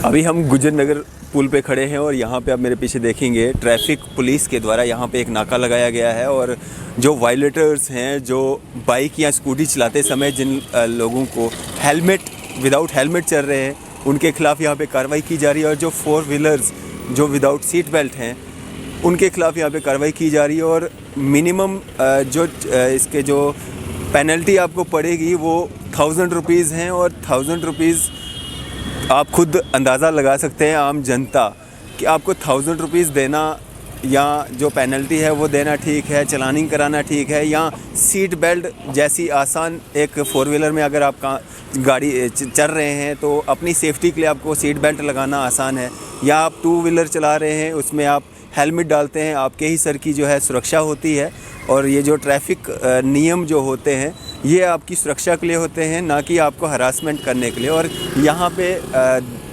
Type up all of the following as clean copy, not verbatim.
अभी हम गुजर नगर पुल पे खड़े हैं और यहाँ पे आप मेरे पीछे देखेंगे ट्रैफिक पुलिस के द्वारा यहाँ पे एक नाका लगाया गया है और जो वायलेटर्स हैं, जो बाइक या स्कूटी चलाते समय जिन लोगों को विदाउट हेलमेट चल रहे हैं, उनके खिलाफ़ यहाँ पे कार्रवाई की जा रही है। और जो 4 व्हीलर्स जो विदाउट सीट बेल्ट हैं, उनके खिलाफ़ यहाँ पे कार्रवाई की जा रही है। और मिनिमम इसके जो पेनल्टी आपको पड़ेगी वो 1000 रुपीज़ हैं। और 1000 रुपीज़ आप खुद अंदाज़ा लगा सकते हैं आम जनता कि आपको 1000 रुपीज़ देना या जो पेनल्टी है वो देना ठीक है, चलानिंग कराना ठीक है, या सीट बेल्ट जैसी आसान एक 4 व्हीलर में अगर आप गाड़ी चल रहे हैं तो अपनी सेफ्टी के लिए आपको सीट बेल्ट लगाना आसान है, या आप 2 व्हीलर चला रहे हैं उसमें आप हेलमेट डालते हैं, आपके ही सर की जो है सुरक्षा होती है। और ये जो ट्रैफिक नियम जो होते हैं ये आपकी सुरक्षा के लिए होते हैं, ना कि आपको हरासमेंट करने के लिए। और यहाँ पे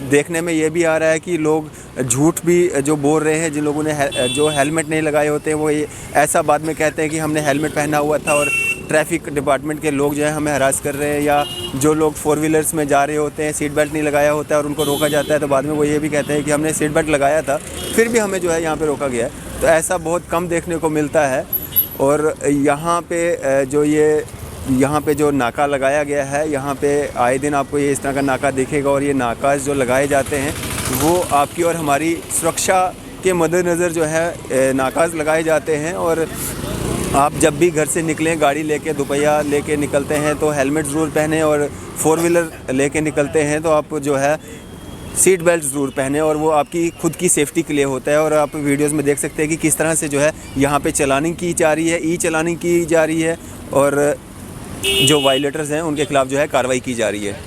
देखने में ये भी आ रहा है कि लोग झूठ भी जो बोल रहे हैं, जिन लोगों ने जो हेलमेट नहीं लगाए होते हैं वो ये ऐसा बाद में कहते हैं कि हमने हेलमेट पहना हुआ था और ट्रैफिक डिपार्टमेंट के लोग जो है हमें हरास कर रहे हैं। या जो लोग 4 व्हीलर्स में जा रहे होते हैं, सीट बेल्ट नहीं लगाया होता है और उनको रोका जाता है, तो बाद में वो ये भी कहते हैं कि हमने सीट बेल्ट लगाया था फिर भी हमें जो है यहाँ पे रोका गया है। तो ऐसा बहुत कम देखने को मिलता है। और यहाँ पे जो नाका लगाया गया है, यहाँ पे आए दिन आपको ये इस तरह का नाका दिखेगा। और ये नाका जो लगाए जाते हैं वो आपकी और हमारी सुरक्षा के मद्देनज़र जो है नाकाज लगाए जाते हैं। और आप जब भी घर से निकलें, गाड़ी लेके, दोपहिया लेके निकलते हैं तो हेलमेट ज़रूर पहने, और 4 व्हीलर लेके निकलते हैं तो आप जो है सीट बेल्ट ज़रूर पहने, और वो आपकी खुद की सेफ्टी के लिए होता है। और आप वीडियोस में देख सकते हैं कि किस तरह से जो है यहाँ पे चलानिंग की जा रही है, ई चलानिंग की जा रही है, और जो वायलेटर्स हैं उनके खिलाफ़ जो है कार्रवाई की जा रही है।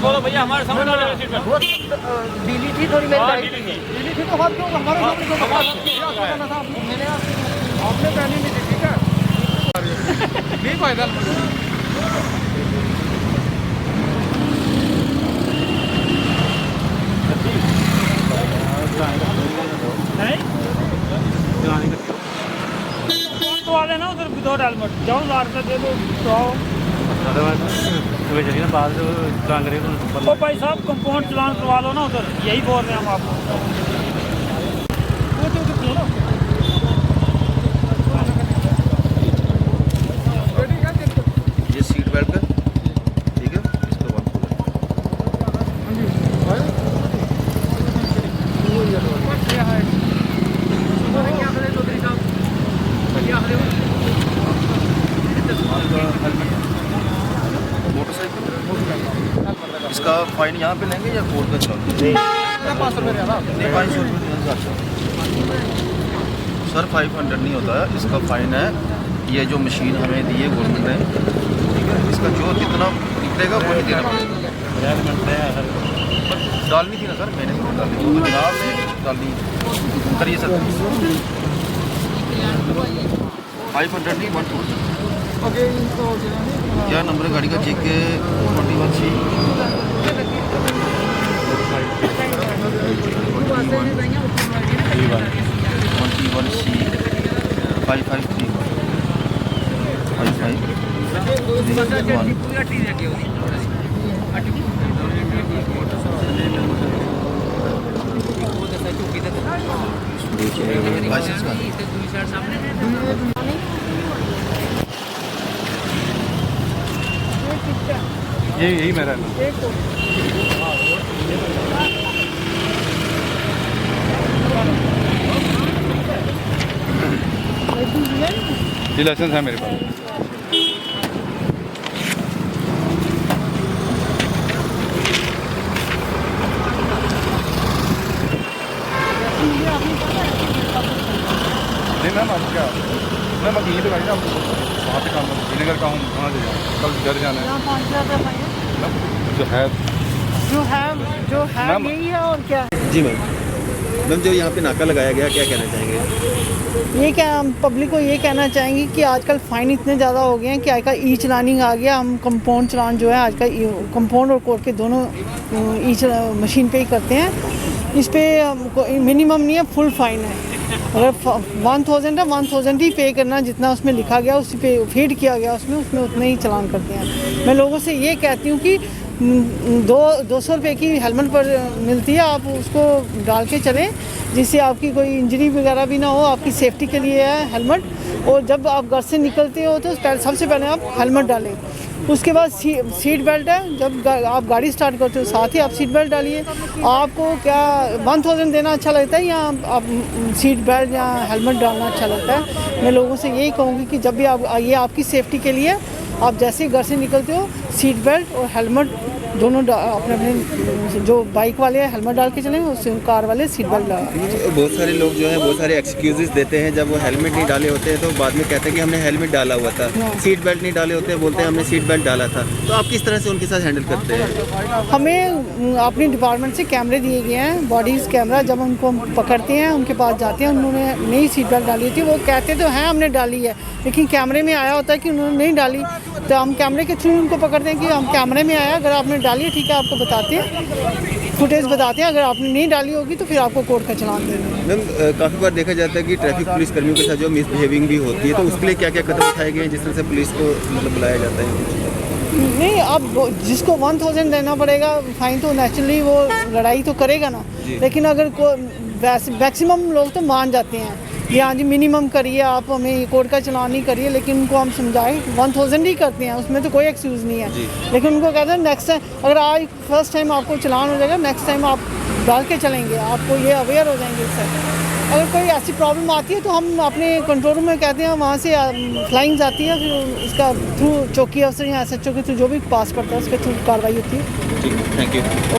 बोलो भैया, हमारे सामने डीली थी थोड़ी, मेरी डीली थी तो हाथ क्यों हमारे आपने पहनी नहीं थी, ठीक है नहीं पैदल तो आ लेना उधर विदाउट हेलमेट, जाओ 1000 रुपये दे दो तो आओ। ओ भाई साहब, कंपाउंड चलान करवा लो ना उधर, यही बोल रहे हैं हम आपको। ये सीट बेल्ट है, ठीक है, इसको बंद मोटरसाइकिल इसका फाइन यहाँ पे लेंगे या कोर्ट में चलाओगे? 500 रुपये। 500 रुपये सर, 500 नहीं होता है, इसका फ़ाइन है। ये जो मशीन हमें दी है गवर्नमेंट ने, ठीक है, इसका जो जितना निकलेगा वो ही देना पड़ेगा। डालनी थी ना सर, मैंने नहीं डाली, तो जनाब ने डालनी करिए सर। 500 नहीं, 120। क्या नंबर है गाड़ी का? चेक 21C 5531 लाइसेंस का यही मेरा है। ये लाइसेंस है मेरे पास। नहीं मैम, आप क्या मैम, अब यहीं पे गाड़ी ना, वहाँ पे काम विनेगर का हूँ, वहाँ से कल घर जाना है। मतलब जो है यही है और क्या है। जी मैम जो यहाँ पे नाका लगाया गया, क्या कहना चाहेंगे? ये क्या हम पब्लिक को ये कहना चाहेंगे कि आजकल फ़ाइन इतने ज़्यादा हो गए हैं कि आजकल ई चलानिंग आ गया। हम कंपाउंड चलान जो है आजकल कंपाउंड और कोर्ट के दोनों ई मशीन पे ही करते हैं। इस पर मिनिमम नहीं है, फुल फ़ाइन है। अगर 1000 है 1000 ही पे करना, जितना उसमें लिखा गया उसी पे फीड किया गया उसमें उतने ही चलान करते हैं। मैं लोगों से ये कहती हूँ कि 200 रुपये की हेलमेट पर मिलती है, आप उसको डाल के चलें जिससे आपकी कोई इंजरी वगैरह भी ना हो। आपकी सेफ्टी के लिए है हेलमेट। और जब आप घर से निकलते हो तो सबसे पहले आप हेलमेट डालें। उसके बाद सीट बेल्ट है, जब आप गाड़ी स्टार्ट करते हो साथ ही आप सीट बेल्ट डालिए। आपको क्या 1000 देना अच्छा लगता है या आप सीट बेल्ट या हेलमेट डालना अच्छा लगता है? मैं लोगों से यही कहूँगी कि जब भी आप ये आपकी सेफ्टी के लिए, आप जैसे ही घर से निकलते हो सीट बेल्ट और हेलमेट दोनों अपने अपने, जो बाइक वाले हैं हेलमेट डाल के चलें, उससे कार वाले सीट बेल्ट डाल। बहुत सारे लोग जो हैं बहुत सारे एक्सक्यूजेस देते हैं, जब वो हेलमेट नहीं डाले होते हैं तो बाद में कहते हैं कि हमने हेलमेट डाला हुआ था, सीट बेल्ट नहीं डाले होते हैं बोलते हैं हमने सीट बेल्ट डाला था। तो आप किस तरह से उनके साथ हैंडल करते हैं? हमें अपनी डिपार्टमेंट से कैमरे दिए गए हैं, बॉडीज़ कैमरा। जब उनको हम पकड़ते हैं, उनके पास जाते हैं, उन्होंने नई सीट बेल्ट डाली थी, वो कहते तो हैं हमने डाली है, लेकिन कैमरे में आया होता है कि उन्होंने नहीं डाली, तो हम कैमरे के थ्रू उनको पकड़ते हैं कि हम कैमरे में आया, अगर आपने डाली है ठीक है, आपको बताते हैं, फुटेज बताते हैं। अगर आपने नहीं डाली होगी तो फिर आपको कोर्ट का चालान देना है। मैम काफ़ी बार देखा जाता है कि ट्रैफिक पुलिस कर्मियों के साथ जो मिसबिहेविंग भी होती है, तो उसके लिए क्या क्या कदम उठाए गए हैं जिस तरह से पुलिस को मतलब बुलाया जाता है? नहीं, अब जिसको 1000 देना पड़ेगा फाइन तो नेचुरली वो लड़ाई तो करेगा ना, लेकिन अगर मैक्सिमम लोग तो मान जाते हैं कि हाँ जी मिनिमम करिए, आप हमें कोर्ट का चलान नहीं करिए, लेकिन उनको हम समझाएं 1000 ही करते हैं, उसमें तो कोई एक्सक्यूज़ नहीं है। लेकिन उनको कहते हैं नेक्स्ट टाइम, अगर आज फर्स्ट टाइम आपको चलान हो जाएगा, नेक्स्ट टाइम आप डाल के चलेंगे, आपको ये अवेयर हो जाएंगे इससे। अगर कोई ऐसी प्रॉब्लम आती है तो हम अपने कंट्रोल रूम में कहते हैं, वहाँ से फ्लाइंग्स आती है, फिर उसका थ्रू चौकी अफसर या SHO के थ्रू जो भी पास पड़ता है उसके थ्रू कार्रवाई होती है। ठीक, थैंक यू।